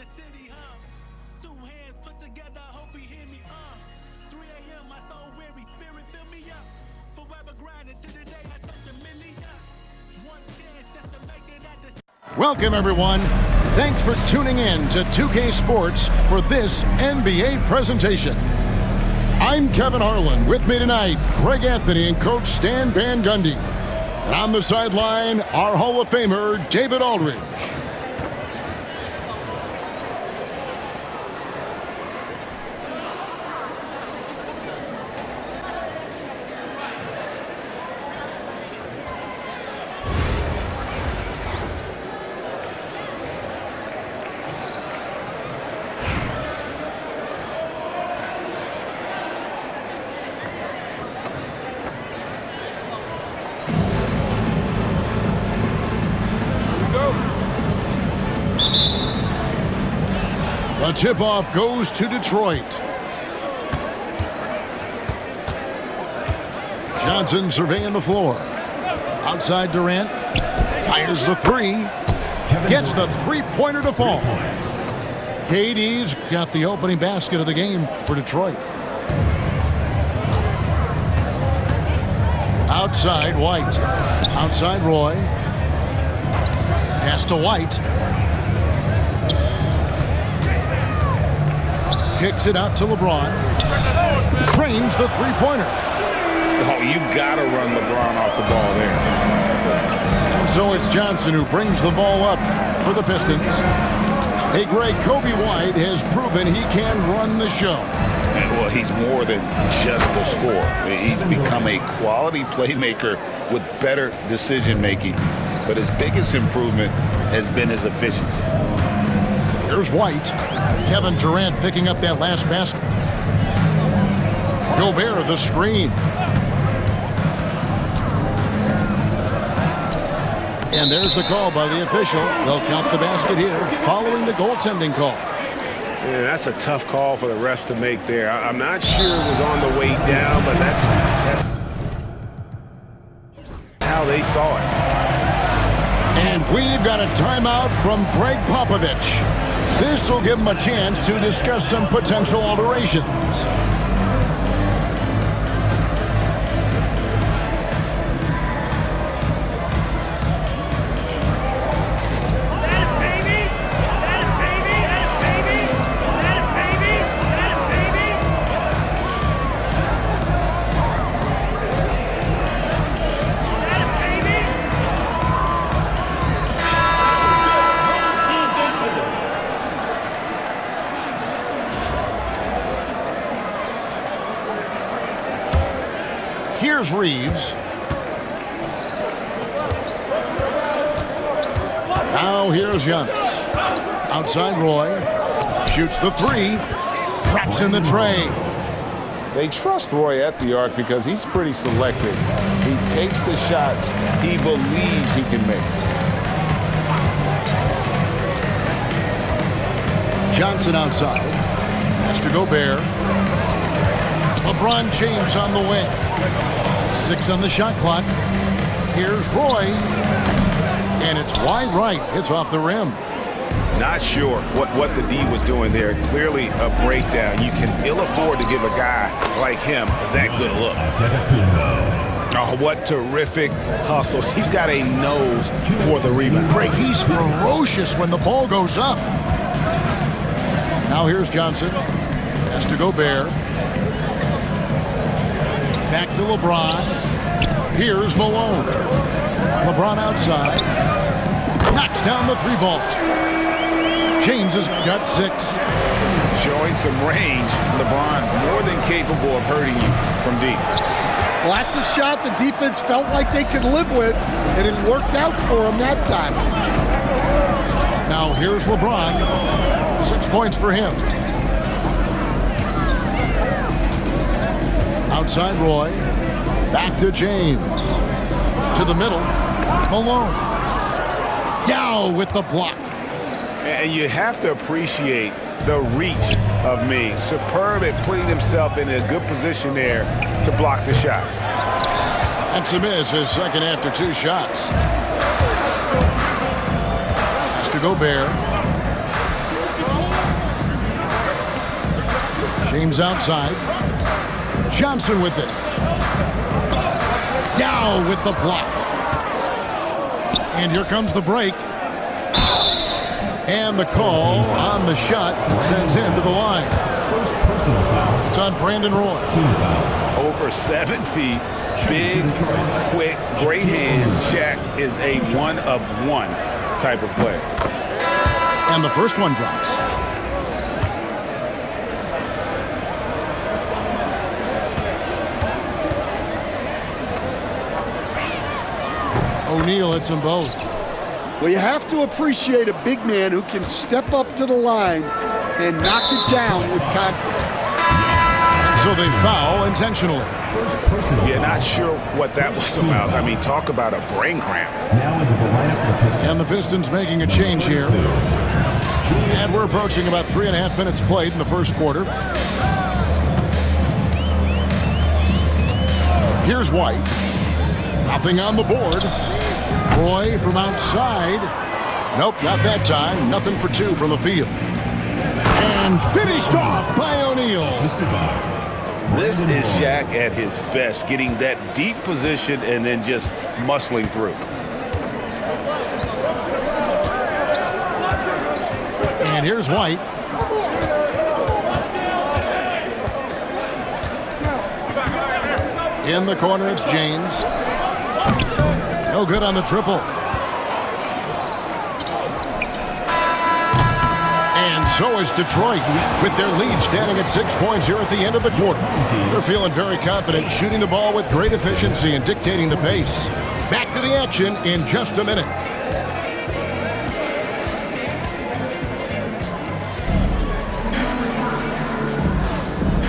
the city, huh? 2 hands put together, hope he hear me, 3 a.m. my soul weary, spirit fill me up. Forever grinding to the day I touch a million. One chance just to make it at the. Welcome, everyone. Thanks for tuning in to 2K Sports for this NBA presentation. I'm Kevin Harlan. With me tonight, Greg Anthony and Coach Stan Van Gundy. And on the sideline, our Hall of Famer, David Aldridge. The tip-off goes to Detroit. Johnson surveying the floor. Outside Durant. Fires the three. Gets the three-pointer to fall. KD's got the opening basket of the game for Detroit. Outside White. Outside Roy. Pass to White. Kicks it out to LeBron. Trains the three-pointer. Oh, you gotta run LeBron off the ball there. And so it's Johnson who brings the ball up for the Pistons. Hey, Greg, Kobe White has proven he can run the show. Well, he's more than just a scorer. He's become a quality playmaker with better decision-making. But his biggest improvement has been his efficiency. Here's White. Kevin Durant picking up that last basket. Gobert the screen. And there's the call by the official. They'll count the basket here following the goaltending call. Yeah, that's a tough call for the refs to make there. I'm not sure it was on the way down, but that's how they saw it. And we've got a timeout from Greg Popovich. This will give him a chance to discuss some potential alterations. Here's Reeves. Now here's Giannis. Outside Roy. Shoots the three. Traps in the tray. They trust Roy at the arc because he's pretty selective. He takes the shots he believes he can make. Johnson outside. Has to Gobert. LeBron James on the way. 6 on the shot clock. Here's Roy. And it's wide right. It's off the rim. Not sure what the D was doing there. Clearly a breakdown. You can ill afford to give a guy like him that good a look. Oh, what terrific hustle. He's got a nose for the rebound. Greg, he's ferocious when the ball goes up. Now here's Johnson. Has to Gobert. Back to LeBron. Here's Malone. LeBron outside. Knocks down the three ball. James has got 6. Showing some range. LeBron more than capable of hurting you from deep. Well, that's a shot the defense felt like they could live with, and it worked out for him that time. Now here's LeBron. 6 points for him. Outside Roy. Back to James. To the middle. Malone. Yao with the block. And you have to appreciate the reach of me. Superb at putting himself in a good position there to block the shot. That's a miss, his second after 2 shots. Has to Gobert. James outside. Johnson with it. Yao with the block. And here comes the break. And the call on the shot that sends him to the line. It's on Brandon Roy. Over 7 feet, big, quick, great hands. Shaq is a one-of-one type of player. And the first one drops. O'Neal hits them both. Well, you have to appreciate a big man who can step up to the line and knock it down with confidence. So they foul intentionally. Yeah, not sure what that was about. I mean, talk about a brain cramp. Now into the lineup for the Pistons. And the Pistons making a change here. And we're approaching about 3.5 minutes played in the first quarter. Here's White. Nothing on the board. Roy from outside. Nope, not that time. Nothing for 2 from the field. And finished off by O'Neal. This is Shaq at his best, getting that deep position and then just muscling through. And here's White. In the corner, it's James. No good on the triple. And so is Detroit, with their lead standing at 6 points here at the end of the quarter. They're feeling very confident, shooting the ball with great efficiency and dictating the pace. Back to the action in just a minute.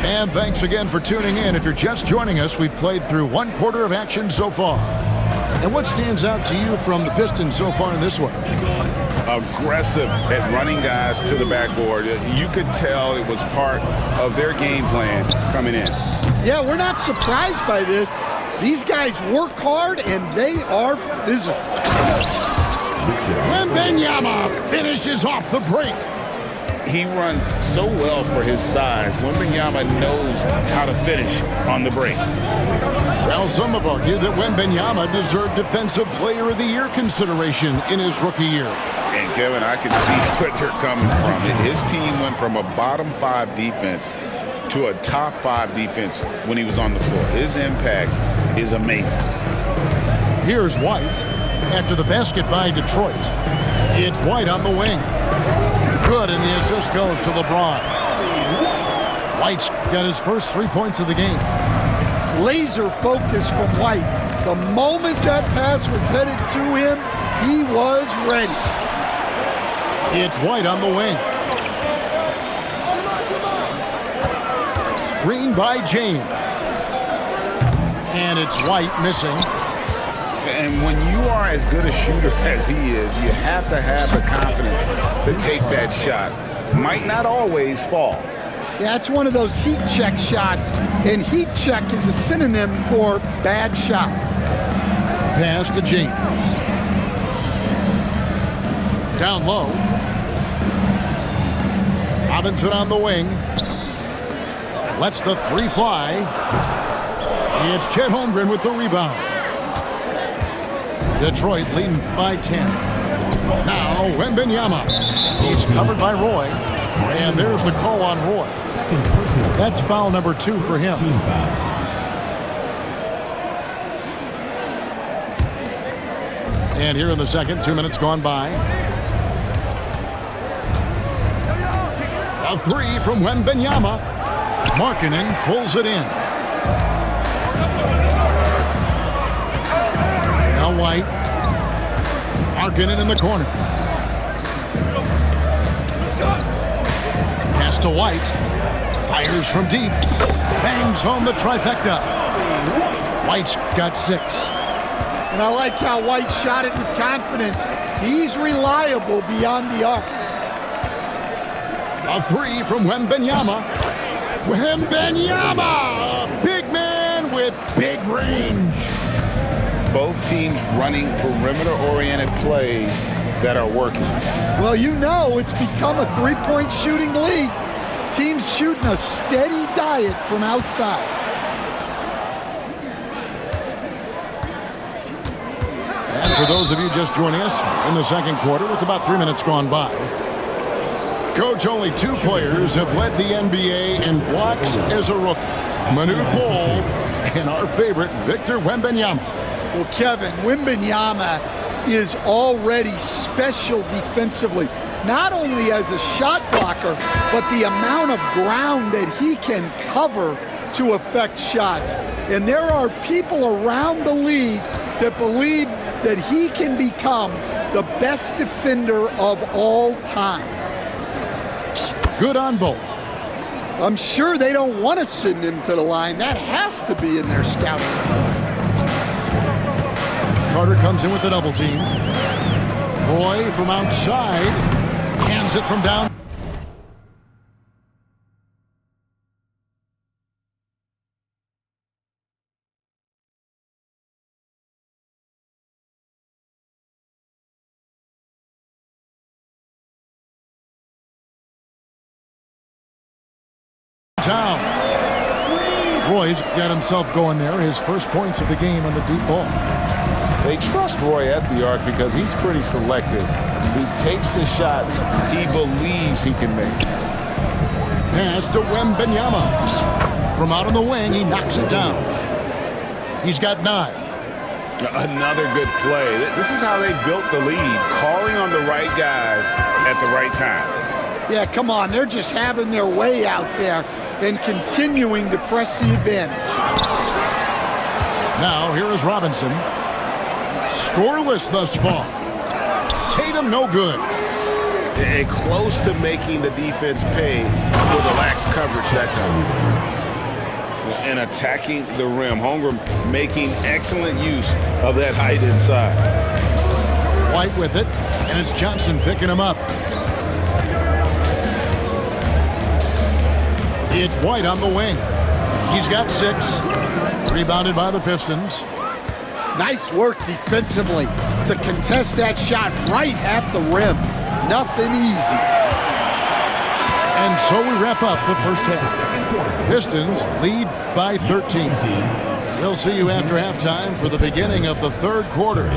And thanks again for tuning in. If you're just joining us, we've played through 1 quarter of action so far. And what stands out to you from the Pistons so far in this one? Aggressive at running guys to the backboard. You could tell it was part of their game plan coming in. Yeah, we're not surprised by this. These guys work hard and they are physical. Wembanyama finishes off the break. He runs so well for his size. Wembanyama knows how to finish on the break. Well, some have argued that Wembanyama deserved Defensive Player of the Year consideration in his rookie year. And Kevin, I can see where they're coming from. His team went from a bottom 5 defense to a top 5 defense when he was on the floor. His impact is amazing. Here's White after the basket by Detroit. It's White on the wing. Good, and the assist goes to LeBron. White's got his first 3 points of the game. Laser focus from White. The moment that pass was headed to him, he was ready. It's White on the wing. Screen by James. And it's White missing. And when you are as good a shooter as he is, you have to have the confidence to take that shot. Might not always fall. Yeah, it's one of those heat check shots, and heat check is a synonym for bad shot. Pass to James. Down low. Robinson on the wing. Lets the 3 fly. It's Chet Holmgren with the rebound. Detroit leading by 10. Now Wembanyama. He's covered by Roy. And there's the call on Roy. That's foul number 2 for him. And here in the second, 2 minutes gone by. A 3 from Wembanyama. Markkanen pulls it in. Now White. Markkanen in the corner. Pass to White. Fires from deep. Bangs home the trifecta. White's got 6. And I like how White shot it with confidence. He's reliable beyond the arc. A 3 from Wembanyama. Wembanyama! A big man with big range. Both teams running perimeter-oriented plays that are working. Well, you know it's become a 3-point shooting league. team's shooting a steady diet from outside. And for those of you just joining us in the second quarter with about 3 minutes gone by, Coach, only 2 players have led the NBA in blocks as a rookie. Manute Bol and our favorite Victor Wembanyama. Well, Kevin, Wembanyama is already special defensively, not only as a shot blocker, but the amount of ground that he can cover to affect shots. And there are people around the league that believe that he can become the best defender of all time. Good on both. I'm sure they don't want to send him to the line. That has to be in their scouting report. Carter comes in with the double team. Roy from outside hands it from down. Town. Roy's got himself going there. His first points of the game on the deep ball. They trust Roy at the arc because he's pretty selective. He takes the shots he believes he can make. Pass to Wembanyama. From out on the wing, he knocks it down. He's got 9. Another good play. This is how they built the lead, calling on the right guys at the right time. Yeah, come on. They're just having their way out there and continuing to press the advantage. Now, here is Robinson. Scoreless thus far. Tatum no good. And close to making the defense pay for the lax coverage that time. And attacking the rim. Holmgren making excellent use of that height inside. White with it, and it's Johnson picking him up. It's White on the wing. He's got 6. Rebounded by the Pistons. Nice work defensively to contest that shot right at the rim. Nothing easy. And so we wrap up the first half. Pistons lead by 13. We'll see you after halftime for the beginning of the third quarter.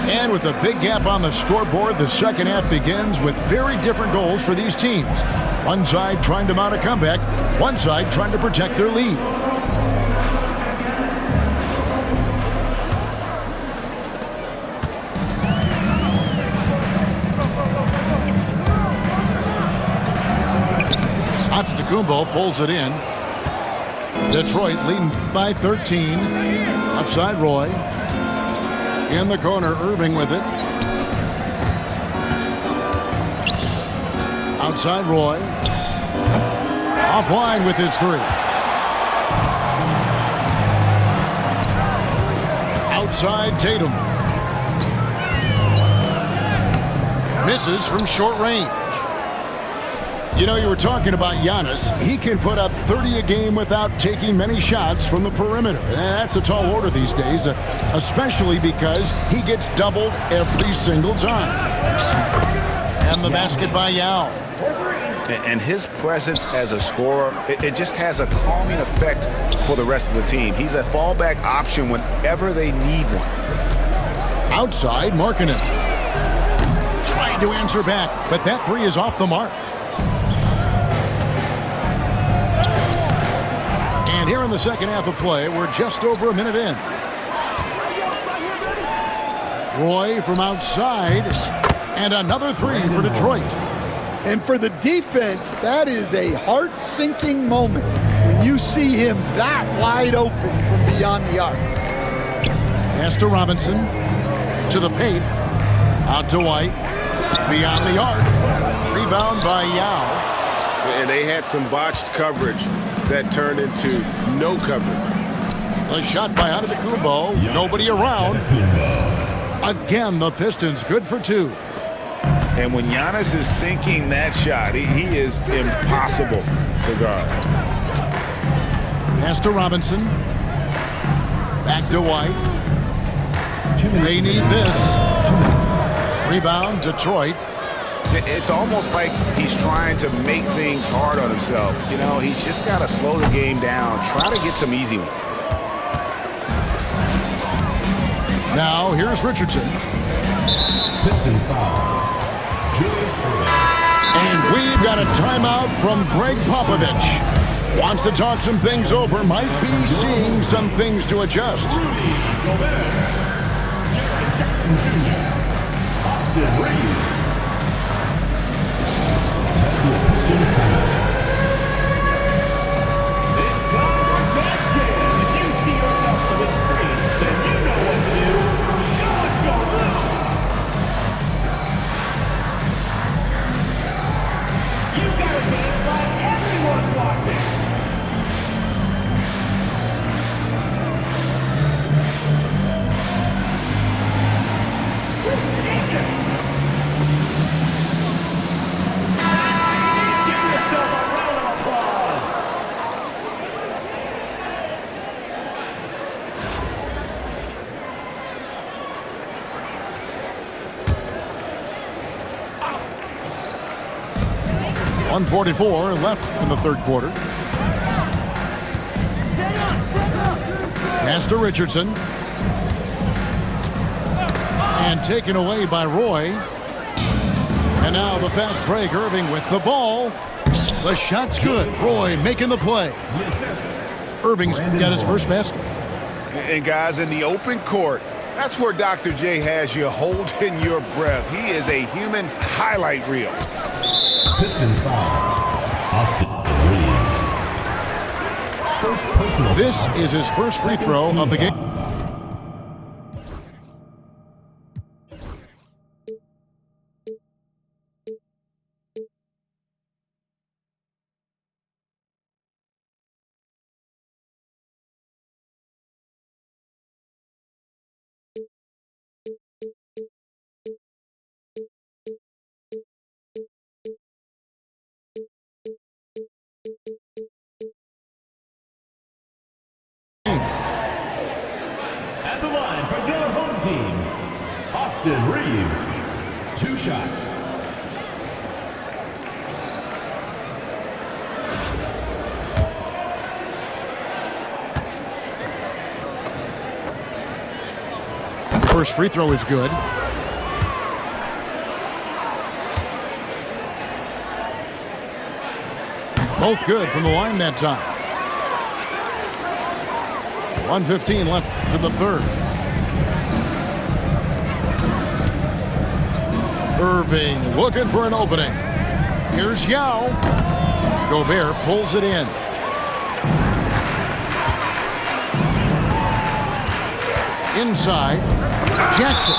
And with a big gap on the scoreboard, the second half begins with very different goals for these teams. One side trying to mount a comeback, one side trying to protect their lead. Antetokounmpo pulls it in. Detroit leading by 13. Offside Roy. In the corner, Irving with it. Outside Roy. Offline with his 3. Outside Tatum. Misses from short range. You know, you were talking about Giannis. He can put up 30 a game without taking many shots from the perimeter. That's a tall order these days, especially because he gets doubled every single time. And the basket by Yao. And his presence as a scorer, it just has a calming effect for the rest of the team. He's a fallback option whenever they need one. Outside, Markkanen. Trying to answer back, but that 3 is off the mark. And here in the second half of play, we're just over a minute in. Roy from outside, and another 3 for Detroit. And for the defense, that is a heart-sinking moment when you see him that wide open from beyond the arc. Pass to Robinson, to the paint, out to White, beyond the arc, rebound by Yao. And they had some botched coverage that turned into no coverage. A shot by Antetokounmpo, nobody around. Again, the Pistons good for 2. And when Giannis is sinking that shot, he is impossible to guard. Pass to Robinson. Back to White. They need this. 2 minutes. Rebound, Detroit. It's almost like he's trying to make things hard on himself. You know, he's just got to slow the game down, try to get some easy ones. Now, here's Richardson. Pistons foul. Julius Erving. And we've got a timeout from Greg Popovich. Wants to talk some things over, might be seeing some things to adjust. Rudy Gobert. Jaren Jackson Jr. Austin Reeves. Pistons foul. It's time for Gaskin. If you see yourself on the screen, then you know what to do. Shot your move. You gotta dance like everyone's watching. Shake it. Give yourself a round of applause. .144 left in the third quarter. Pass to Richardson. And taken away by Roy. And now the fast break. Irving with the ball. The shot's good. Roy making the play. Irving's got his first basket. And guys, in the open court, that's where Dr. J has you holding your breath. He is a human highlight reel. Pistons foul. Austin Reeves. First personal This foul. is his first free throw of the game. At the line for your home team, Austin Reeves. 2 shots. First free throw is good. Both good from the line that time. 1:15 left for the third. Irving looking for an opening. Here's Yao. Gobert pulls it in. Inside, Jackson.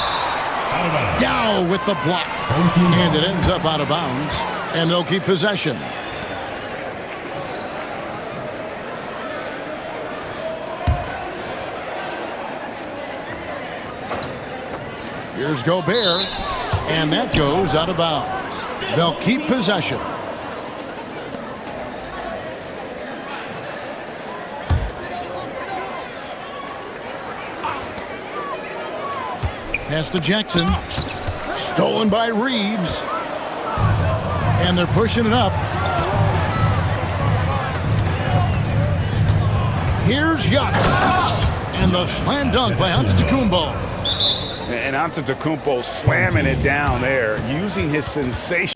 Yao with the block. And it ends up out of bounds. And they'll keep possession. Here's Gobert, and that goes out of bounds. They'll keep possession. Pass to Jackson. Stolen by Reeves. And they're pushing it up. Here's Giannis. And the slam dunk by Antetokounmpo. And Antetokounmpo slamming it down there, using his sensation.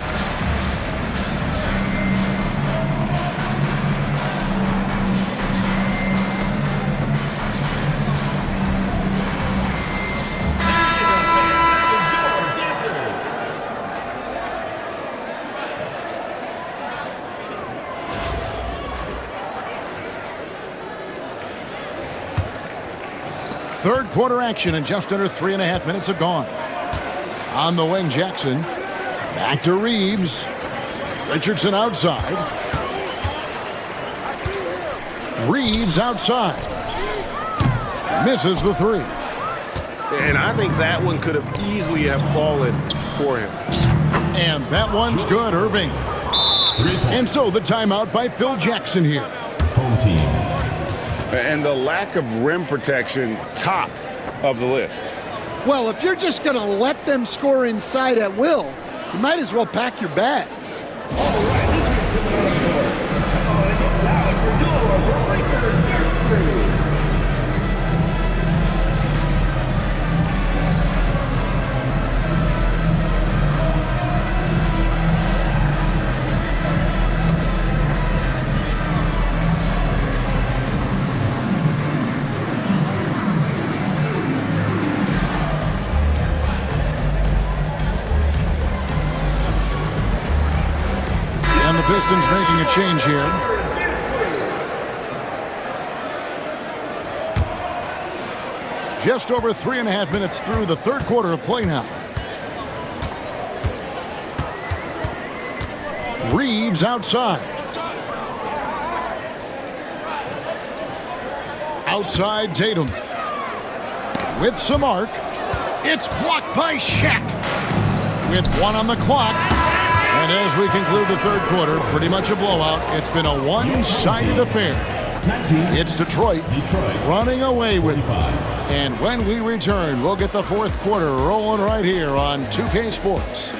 Third quarter action, and just under 3.5 minutes have gone. On the wing, Jackson. Back to Reeves. Richardson outside. Reeves outside. Misses the three. And I think that one could have easily have fallen for him. And that one's good, Irving. 3 points. And so the timeout by Phil Jackson here. Home team. And the lack of rim protection, top of the list. Well, if you're just going to let them score inside at will, you might as well pack your bags. All right, this is coming on board. Now it's your duel of Breakers Nursery. And the Pistons making a change here. Just over 3.5 minutes through the third quarter of play now. Reeves outside. Outside Tatum. With some arc. It's blocked by Shaq. With 1 on the clock. And as we conclude the third quarter, pretty much a blowout. It's been a one-sided affair. It's Detroit running away with it. And when we return, we'll get the fourth quarter rolling right here on 2K Sports.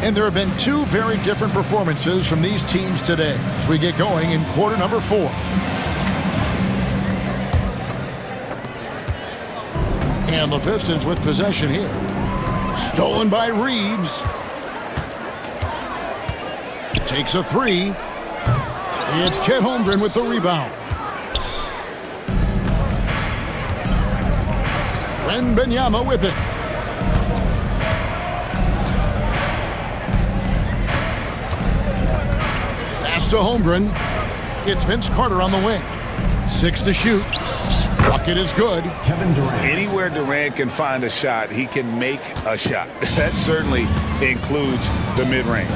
And there have been two very different performances from these teams today as we get going in quarter number 4. And the Pistons with possession here. Stolen by Reeves. Takes a 3. It's Chet Holmgren with the rebound. Wembanyama with it. Pass to Holmgren. It's Vince Carter on the wing. 6 to shoot. Bucket is good. Kevin Durant. Anywhere Durant can find a shot, he can make a shot. That certainly includes the mid-range.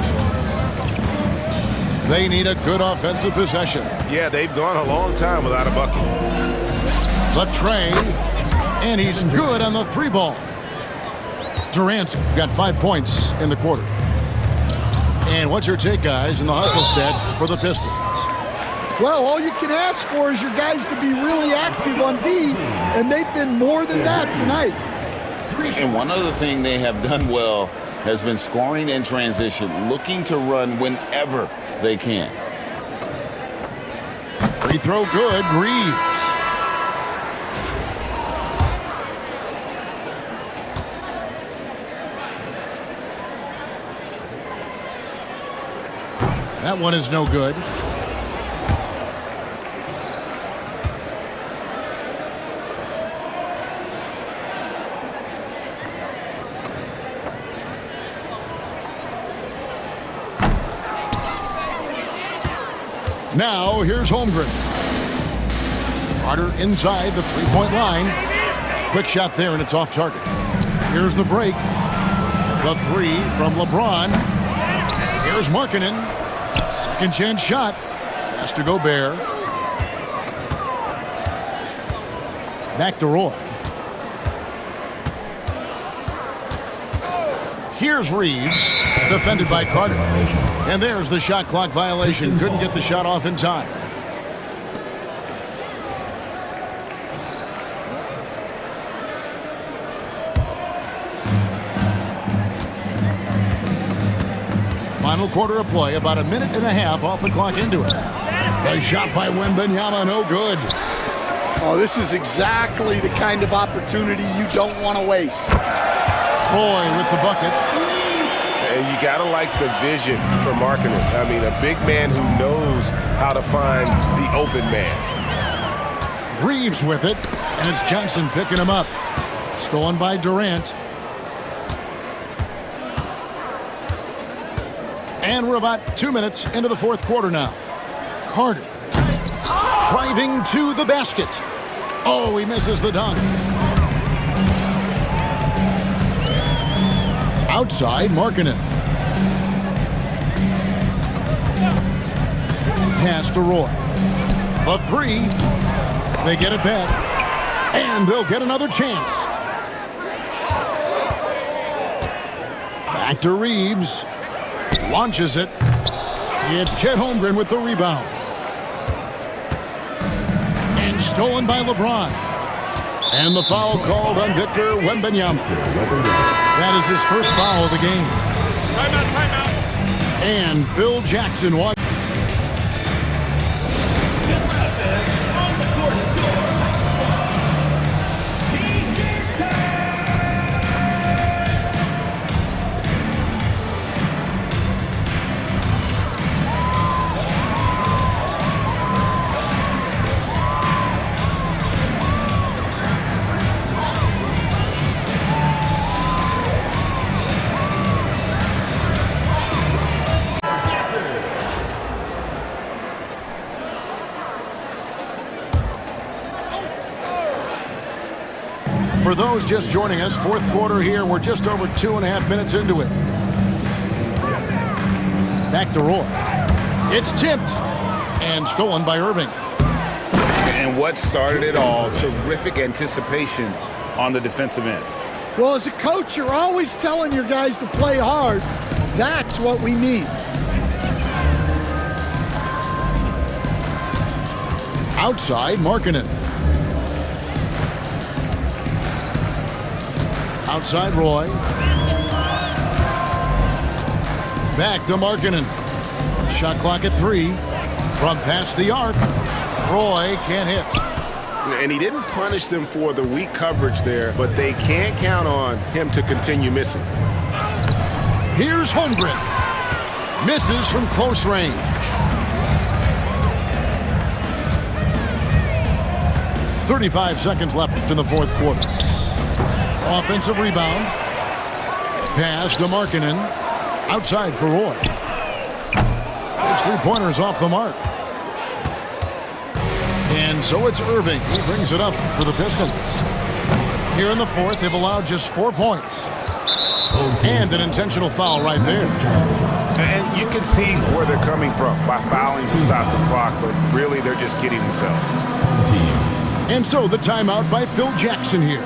They need a good offensive possession. Yeah, they've gone a long time without a bucket. The tray, and he's good on the 3-ball. Durant's got 5 points in the quarter. And what's your take, guys, in the hustle stats for the Pistons? Well, all you can ask for is your guys to be really active on D, and they've been more than that tonight. And one other thing they have done well has been scoring in transition, looking to run whenever they can. Free throw good, Reeves. That one is no good. Now, here's Holmgren. Carter inside the 3-point line. Quick shot there, and it's off target. Here's the break. The 3 from LeBron. Here's Markkanen. Second chance shot. Has to Gobert. Back to Roy. Here's Reeves. Defended by Carter. And there's the shot clock violation. Couldn't get the shot off in time. Final quarter of play, about 1.5 minutes off the clock into it. A shot by Wembanyama, no good. Oh, this is exactly the kind of opportunity you don't want to waste. Roy with the bucket. And you got to like the vision for Markkanen. I mean, a big man who knows how to find the open man. Reeves with it, and it's Johnson picking him up. Stolen by Durant. And we're about 2 minutes into the fourth quarter now. Carter driving to the basket. Oh, he misses the dunk. Outside, Markkanen. Pass to Roy. The 3. They get it back. And they'll get another chance. Back to Reeves. Launches it. It's Chet Holmgren with the rebound. And stolen by LeBron. And the foul called on Victor Wembanyama. That is his first foul of the game. Timeout. And Phil Jackson won. For those just joining us, fourth quarter here. We're just over 2.5 minutes into it. Back to Roy. It's tipped and stolen by Irving. And what started it all, terrific anticipation on the defensive end. Well, as a coach, you're always telling your guys to play hard. That's what we need. Outside, Markkanen. Outside, Roy. Back to Markkanen. Shot clock at 3. From past the arc. Roy can't hit. And he didn't punish them for the weak coverage there, but they can't count on him to continue missing. Here's Holmgren. Misses from close range. .35 seconds left in the fourth quarter. Offensive rebound. Pass to Markkanen. Outside for Roy. His three-pointers off the mark. And so it's Irving. He brings it up for the Pistons. Here in the fourth, they've allowed just 4 points. And an intentional foul right there. And you can see where they're coming from by fouling to stop the clock, but really they're just kidding themselves. And so the timeout by Phil Jackson here.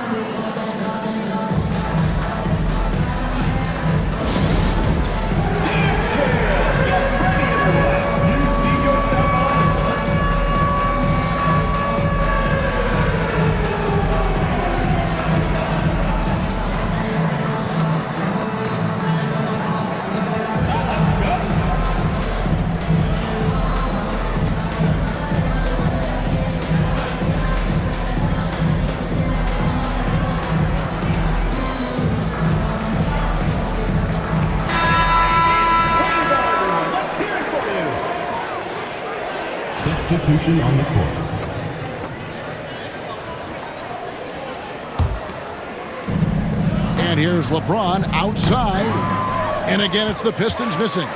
Substitution on the court. And here's LeBron outside. And again, it's the Pistons missing.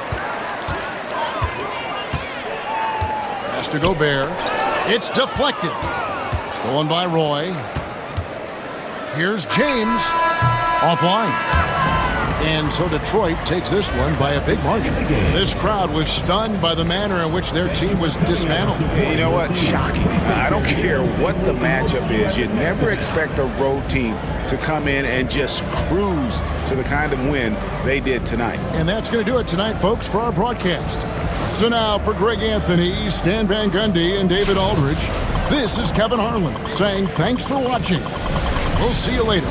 Pass to Gobert. It's deflected. Stolen by Roy. Here's James. Offline. And so Detroit takes this one by a big margin. This crowd was stunned by the manner in which their team was dismantled. You know what? Shocking. I don't care what the matchup is. You never expect a road team to come in and just cruise to the kind of win they did tonight. And that's going to do it tonight, folks, for our broadcast. So now for Greg Anthony, Stan Van Gundy, and David Aldridge, this is Kevin Harlan saying thanks for watching. We'll see you later.